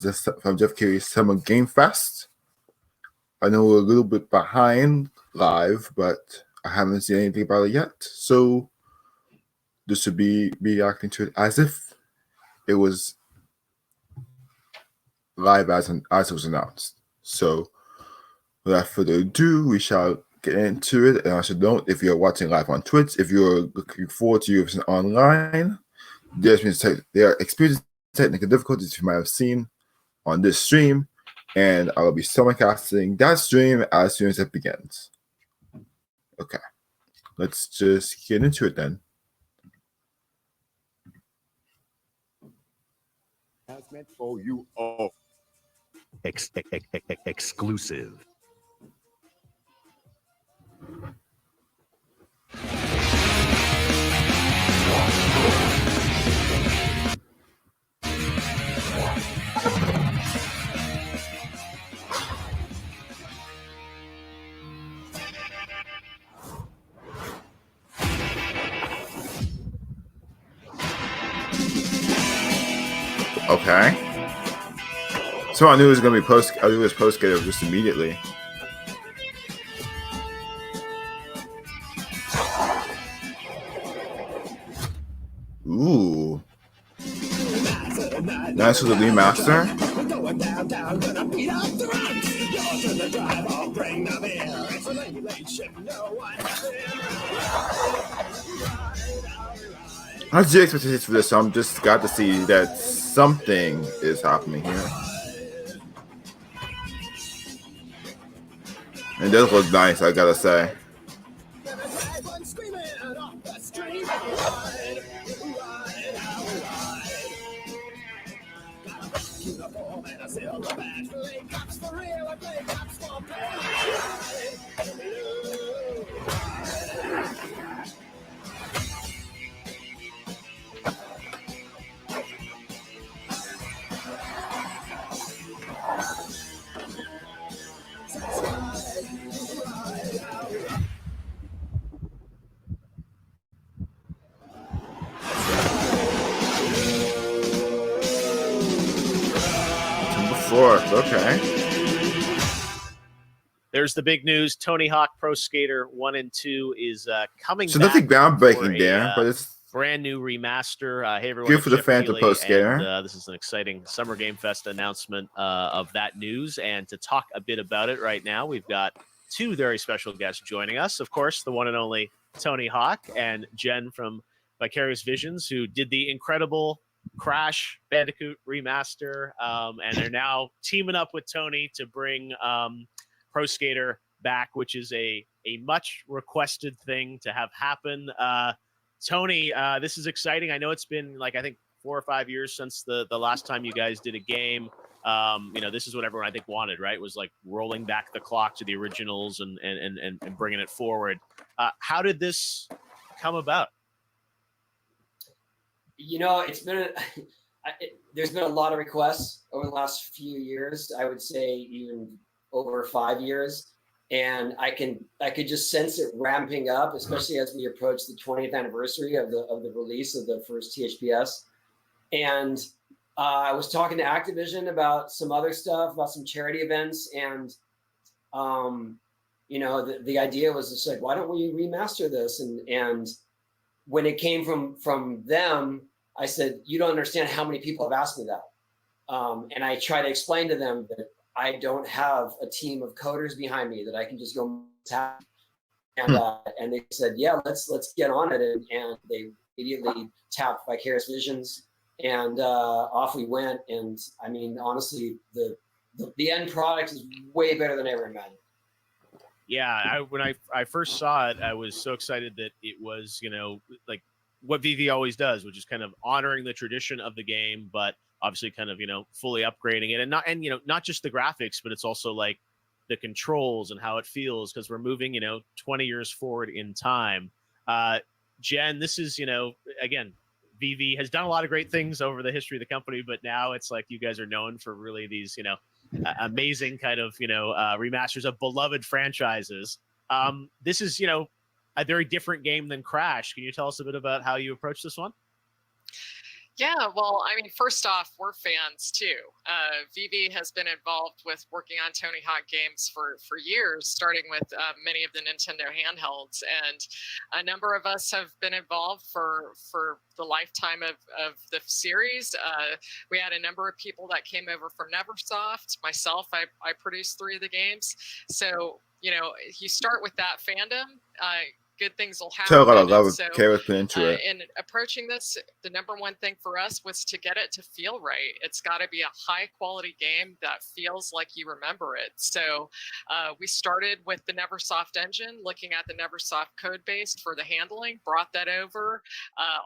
from Jeff Carey's Summer Game Fest. I know we're a little bit behind live, but I haven't seen anything about it yet. So this should be reacting to it as if it was live as it was announced. So without further ado, we shall get into it. And I should note, if you're watching live on Twitch, if you're looking forward to using online, there are experiencing technical difficulties you might have seen on this stream, and I will be simulcasting that stream as soon as it begins. Okay, let's just get into it then. That's meant for you all. Exclusive. Okay. So I knew it was going to be post-SKATER just immediately. Ooh. Nice with the remaster. How's your expectations for this? So I'm just got to see that something is happening here. It does look nice, I gotta say. Okay. There's the big news. Tony Hawk Pro Skater 1 and 2 is coming back. So nothing groundbreaking there, but it's brand new remaster. Hey, everyone. Good for the fans of Pro Skater. This is an exciting Summer Game Fest announcement of that news. And to talk a bit about it right now, we've got two very special guests joining us. Of course, the one and only Tony Hawk and Jen from Vicarious Visions, who did the incredible Crash Bandicoot remaster. And they're now teaming up with Tony to bring Pro Skater back, which is a much requested thing to have happen. Tony, this is exciting. I know it's been I think 4 or 5 years since the last time you guys did a game. This is what everyone I think wanted, right? It was like rolling back the clock to the originals and bringing it forward. How did this come about? It's been there's been a lot of requests over the last few years. I would say even over 5 years, and I could just sense it ramping up, especially as we approach the 20th anniversary of the release of the first THPS. And I was talking to Activision about some other stuff, about some charity events, and the idea was just like, why don't we remaster this? And when it came from them, I said, you don't understand how many people have asked me that. And I try to explain to them that I don't have a team of coders behind me that I can just go tap. And they said, yeah, let's get on it. And they immediately tapped Vicarious Visions, and off we went. And I mean, honestly, the end product is way better than I ever imagined. Yeah, when I first saw it, I was so excited that it was, like what VV always does, which is kind of honoring the tradition of the game, but obviously kind of, fully upgrading it, and not just the graphics, but it's also like the controls and how it feels, because we're moving, 20 years forward in time. Jen, this is, again, VV has done a lot of great things over the history of the company, but now it's like you guys are known for really these, amazing kind of, remasters of beloved franchises. This is, a very different game than Crash. Can you tell us a bit about how you approach this one? Yeah, well, I mean, first off, we're fans too. Vivi has been involved with working on Tony Hawk games for years, starting with many of the Nintendo handhelds, and a number of us have been involved for the lifetime of the series. We had a number of people that came over from Neversoft. Myself, I produced 3 of the games, so you know, you start with that fandom. Good things will happen. Tell a lot And of so, Kara's put into it. in approaching this, the number one thing for us was to get it to feel right. It's got to be a high quality game that feels like you remember it. So we started with the Neversoft engine, looking at the Neversoft code base for the handling, brought that over,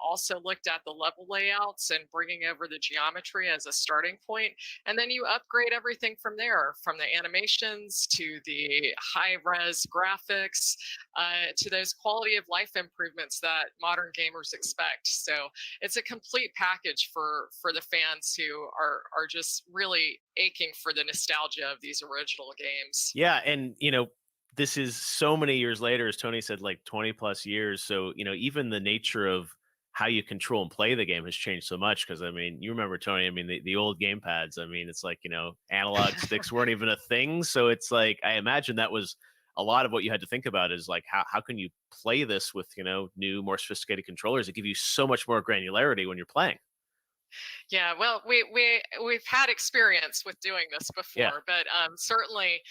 also looked at the level layouts and bringing over the geometry as a starting point. And then you upgrade everything from there, from the animations to the high res graphics, to those quality of life improvements that modern gamers expect. So it's a complete package for the fans who are just really aching for the nostalgia of these original games. Yeah, and you know, this is so many years later, as Tony said, like 20 plus years. So, you know, even the nature of how you control and play the game has changed so much. Cause I mean, you remember, Tony, I mean, the old game pads, I mean, it's like, you know, analog sticks weren't even a thing. So it's like, I imagine that was a lot of what you had to think about is like, how can you play this with, you know, new, more sophisticated controllers that give you so much more granularity when you're playing? Yeah, well, we've had experience with doing this Yeah. before, but certainly,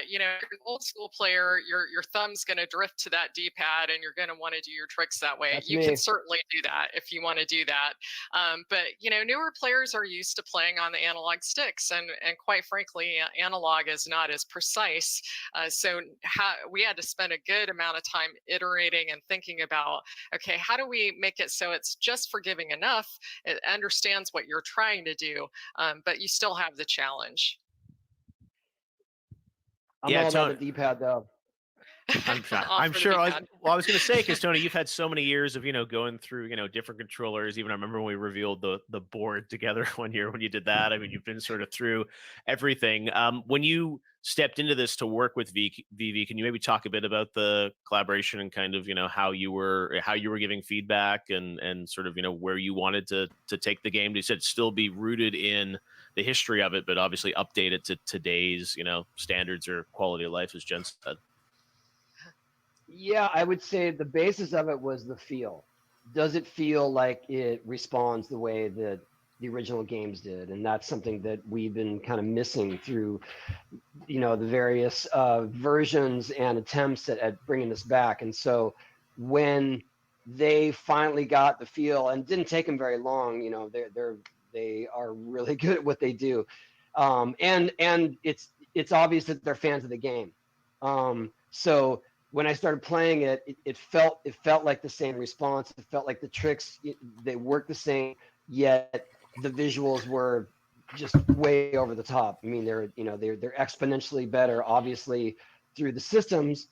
you know, if you're an old school player, your thumb's going to drift to that D-pad, and you're going to want to do your tricks that way. That's You me. can certainly do that if you want to do that, but you know, newer players are used to playing on the analog sticks, and quite frankly, analog is not as precise. So we had to spend a good amount of time iterating and thinking about, okay, how do we make it so it's just forgiving enough? It understands what you're trying to do, but you still have the challenge. I'm all about the D-pad though. I'm sure. All I'm for the sure. I D-pad. was going to say, because Tony, you've had so many years of, you know, going through, you know, different controllers. Even I remember when we revealed the board together one year when you did that. I mean, you've been sort of through everything. When you stepped into this to work with Vivi, can you maybe talk a bit about the collaboration and kind of, you know, how you were giving feedback and sort of, you know, where you wanted to take the game? You said still be rooted in the history of it, but obviously update it to today's, you know, standards or quality of life, as Jen said. Yeah, I would say the basis of it was the feel. Does it feel like it responds the way that the original games did? And that's something that we've been kind of missing through, you know, the various versions and attempts at bringing this back. And so when they finally got the feel, and it didn't take them very long, you know, they are really good at what they do, and it's obvious that they're fans of the game. So when I started playing it, it felt like the same response. It felt like the tricks, they worked the same, yet the visuals were just way over the top. I mean, they're exponentially better, obviously, through the systems,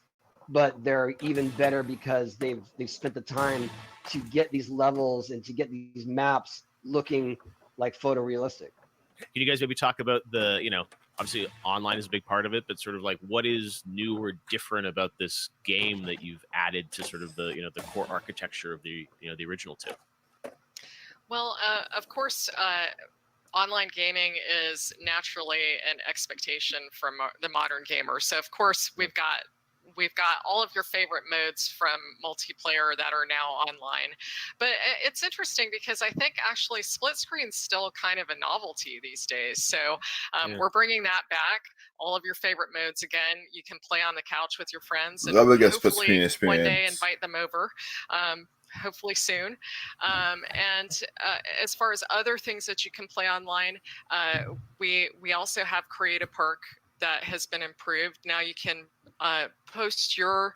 but they're even better because they've spent the time to get these levels and to get these maps looking like photorealistic. Can you guys maybe talk about the, you know, obviously online is a big part of it, but sort of like what is new or different about this game that you've added to sort of the, you know, the core architecture of the, you know, the original two? Well, of course, online gaming is naturally an expectation from the modern gamer. So of course we've got all of your favorite modes from multiplayer that are now online. But it's interesting because I think actually split screen's still kind of a novelty these days. So we're bringing that back. All of your favorite modes again. You can play on the couch with your friends and hopefully one day invite them over. Hopefully soon. And as far as other things that you can play online, we also have Create a Perk that has been improved. Now you can post your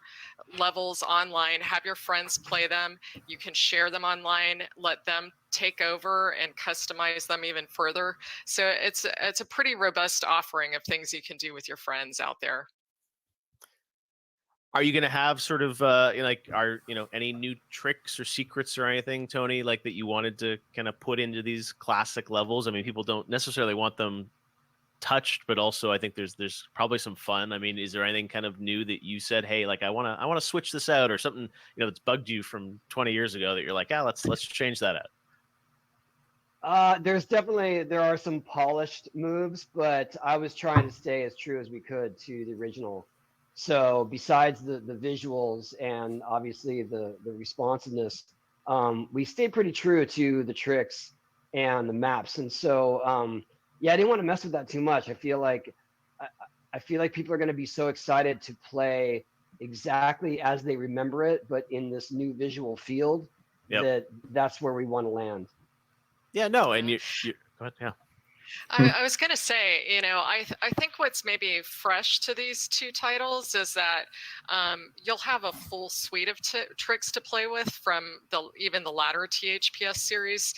levels online, have your friends play them. You can share them online, let them take over and customize them even further. So it's a pretty robust offering of things you can do with your friends out there. Are you going to have sort of like, are, you know, any new tricks or secrets or anything, Tony, like that you wanted to kind of put into these classic levels? I mean, people don't necessarily want them touched, but also I think there's probably some fun. I mean, is there anything kind of new that you said, hey, like I want to switch this out, or something, you know, that's bugged you from 20 years ago that you're like, let's change that out? There are some polished moves, but I was trying to stay as true as we could to the original. So besides the visuals and obviously the responsiveness, we stayed pretty true to the tricks and the maps. And so yeah, I didn't want to mess with that too much. I, I feel like people are going to be so excited to play exactly as they remember it, but in this new visual field, Yep. that's where we want to land. Yeah, no, and you go ahead, yeah. I was going to say, I think what's maybe fresh to these two titles is that you'll have a full suite of tricks to play with from even the latter THPS series.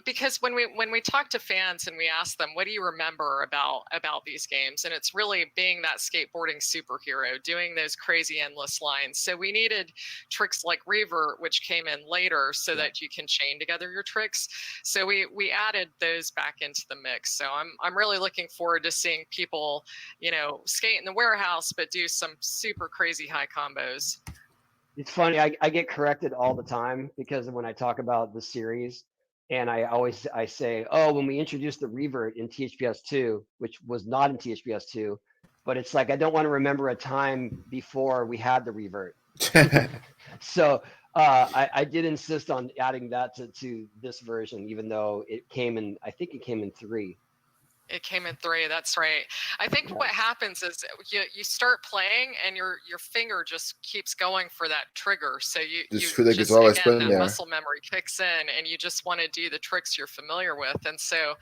Because when we talk to fans and we ask them, what do you remember about these games? And it's really being that skateboarding superhero, doing those crazy endless lines. So we needed tricks like Revert, which came in later, so that you can chain together your tricks. So we added those back into the mix. So I'm really looking forward to seeing people, skate in the warehouse, but do some super crazy high combos. It's funny. I get corrected all the time because when I talk about the series, and I say, oh, when we introduced the revert in THPS 2, which was not in THPS 2, but it's like I don't want to remember a time before we had the revert. So I did insist on adding that to this version, even though I think it came in 3. It came in 3. That's right. I think what happens is you start playing and your finger just keeps going for that trigger. So you feel like it's always been that there. muscle memory kicks in, and you just want to do the tricks you're familiar with. And so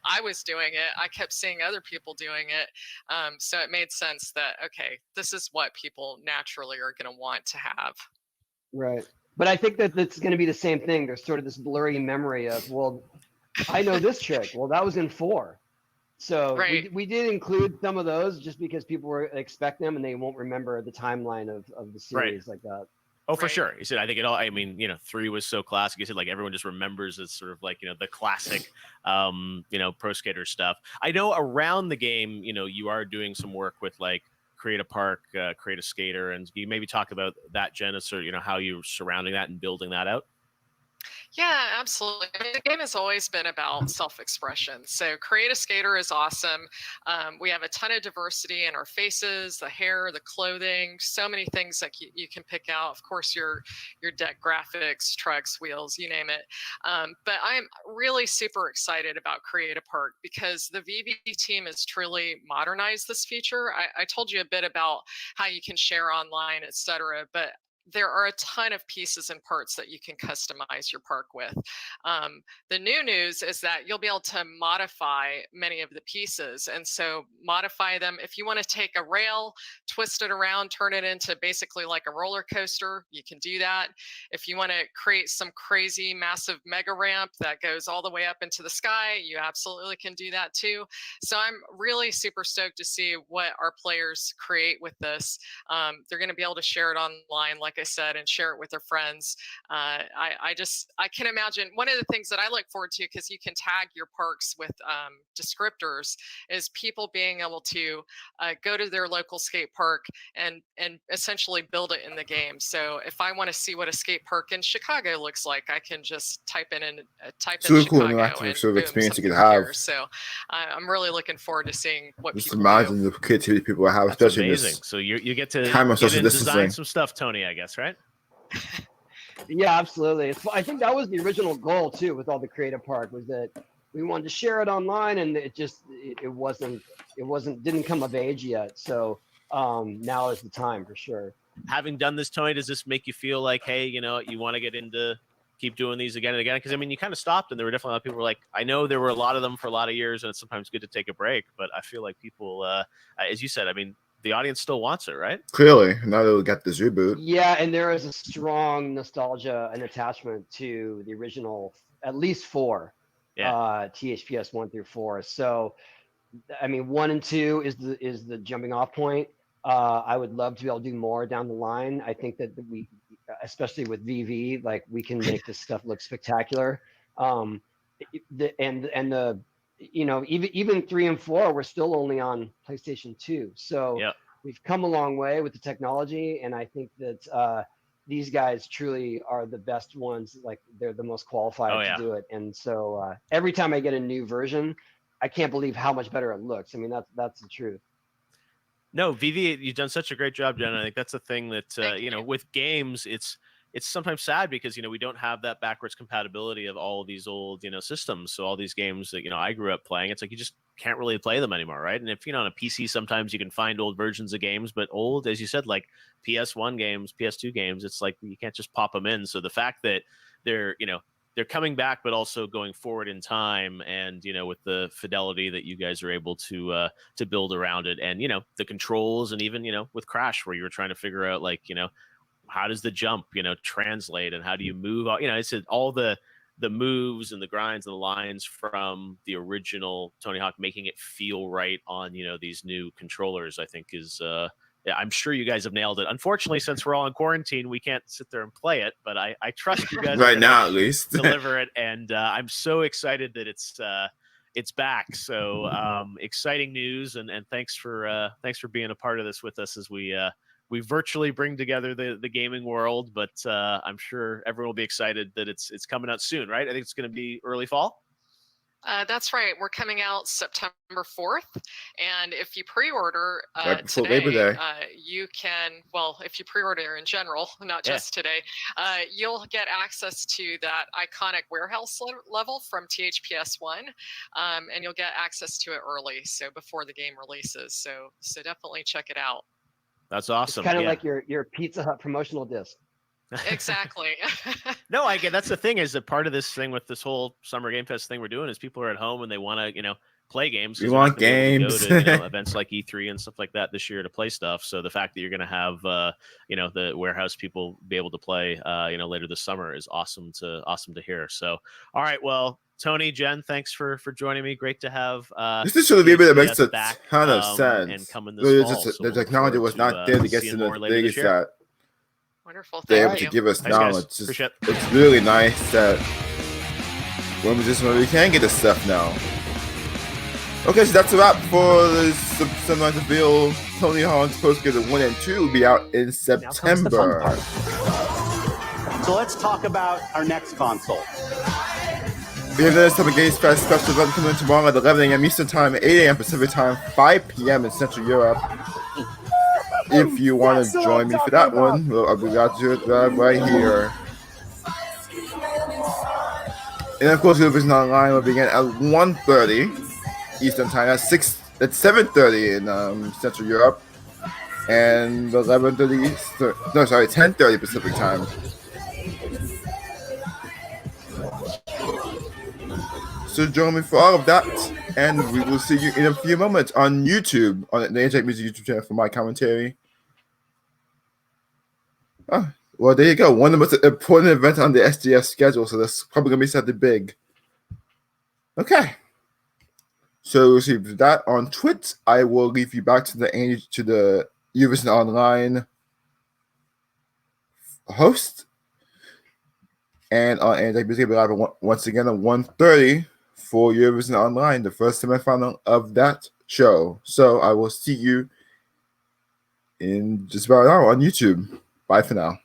I was doing it. I kept seeing other people doing it. So it made sense that, okay, this is what people naturally are going to want to have. Right. But I think that it's going to be the same thing. There's sort of this blurry memory of, well, I know this trick. Well, that was in 4. So right. we did include some of those just because people were expect them and they won't remember the timeline of the series like that. Oh, for sure. You said, I think it all, I mean, 3 was so classic. You said, like, everyone just remembers it's sort of like, the classic, pro skater stuff. I know around the game, you are doing some work with like Create a Park, Create a Skater. And you maybe talk about that, Janice, or, how you're surrounding that and building that out. Yeah, absolutely. I mean, the game has always been about self-expression. So Create a Skater is awesome. We have a ton of diversity in our faces, the hair, the clothing, so many things that you can pick out. Of course, your deck graphics, trucks, wheels, you name it. But I'm really super excited about Create a Park because the VV team has truly modernized this feature. I told you a bit about how you can share online, et cetera, but there are a ton of pieces and parts that you can customize your park with. The new news is that you'll be able to modify many of the pieces. And so modify them. If you want to take a rail, twist it around, turn it into basically like a roller coaster, you can do that. If you want to create some crazy massive mega ramp that goes all the way up into the sky, you absolutely can do that too. So I'm really super stoked to see what our players create with this. They're going to be able to share it online, like I said, and share it with their friends. I can imagine one of the things that I look forward to, because you can tag your parks with descriptors, is people being able to go to their local skate park and essentially build it in the game. So if I want to see what a skate park in Chicago looks like, I can just type in cool Chicago interactive and sort of boom, experience you something could have. appears. So I'm really looking forward to seeing what Just people imagine do. the creativity people have, That's especially amazing. this So you get to time of social design distancing. some stuff, Tony, I guess, right? Yeah, absolutely. I think that was the original goal too with all the Creative Park, was that we wanted to share it online, and it didn't come of age yet. So now is the time for sure. Having done this, Tony, does this make you feel like, hey, you want to get into keep doing these again and again? Because I mean, you kind of stopped, and there were definitely a lot of people who were like, I know there were a lot of them for a lot of years, and it's sometimes good to take a break. But I feel like people, as you said, I mean, the audience still wants it, right? Clearly, now they'll get this reboot. Yeah, and there is a strong nostalgia and attachment to the original, at least 4, THPS 1 through 4. So, I mean, 1 and 2 is the jumping off point. I would love to be able to do more down the line. I think that we, especially with VV, like we can make this stuff look spectacular. Even 3 and 4, we're still only on PlayStation 2. So we've come a long way with the technology, and I think that these guys truly are the best ones. Like they're the most qualified to do it. And so every time I get a new version, I can't believe how much better it looks. I mean, that's the truth. No, Vivi, you've done such a great job, Jen. I think that's the thing that you. with games, it's sometimes sad because we don't have that backwards compatibility of all of these old systems. So all these games that I grew up playing, it's like you just can't really play them anymore, right? And if on a PC, sometimes you can find old versions of games, but old, as you said, like PS1 games, PS2 games, it's like you can't just pop them in. So the fact that they're coming back, but also going forward in time, and with the fidelity that you guys are able to build around it, and the controls, and even with Crash, where you were trying to figure out like how does the jump translate, and how do you move? It's all the moves and the grinds and the lines from the original Tony Hawk, making it feel right on these new controllers, I think is I'm sure you guys have nailed it. Unfortunately, since we're all in quarantine, we can't sit there and play it, but I trust you guys right now at least deliver it, and I'm so excited that it's back. So exciting news, and thanks for being a part of this with us as we virtually bring together the gaming world. But I'm sure everyone will be excited that it's coming out soon, right? I think it's going to be early fall. That's right. We're coming out September 4th. And if you pre-order right before today, Labor Day. you can, well, if you pre-order in general, not just today, you'll get access to that iconic warehouse level from THPS1. And you'll get access to it early, so before the game releases. So definitely check it out. That's awesome. It's kind of like your Pizza Hut promotional disc. Exactly. No, I get, that's the thing, is that part of this thing with this whole Summer Game Fest thing we're doing is people are at home and they want to play games. We want games. Go to, events like E3 and stuff like that this year to play stuff. So the fact that you're going to have the warehouse people be able to play later this summer is awesome to hear. So all right, well, Tony, Jen, thanks for joining me. Great to have this is a baby that makes a back, ton of sense. and coming this fall. So the technology was not there to get to the things that wonderful. they're able Thank to you. give us Thanks, now. guys. It's Appreciate it. it's really nice that when we can get this stuff now. Okay, so that's a wrap for the Sunrise Reveal. Tony Hawk's Postgrid 1 and 2 will be out in Now comes the fun September. part. So let's talk about our next console. We have the Summer Games Fest special event coming tomorrow at 11 a.m. Eastern Time, 8 a.m. Pacific Time, 5 p.m. in Central Europe. If you want to join me for that one, well, we got to do it right here. And of course, Eurovision Online will begin at 1:30 Eastern Time. That's 7:30 in Central Europe, and 10:30 Pacific Time. So join me for all of that, and we will see you in a few moments on YouTube, on the Andijack Music YouTube channel for my commentary. Oh, well, there you go. One of the most important events on the SDS schedule, so that's probably going to be something big. Okay. So we'll see that on Twitch. I will leave you back to the Eurovision Online host. And on Andijack Music, we'll be live once again at 1:30 for Eurovision Online, the first semifinal of that show. So I will see you in just about an hour on YouTube. Bye for now.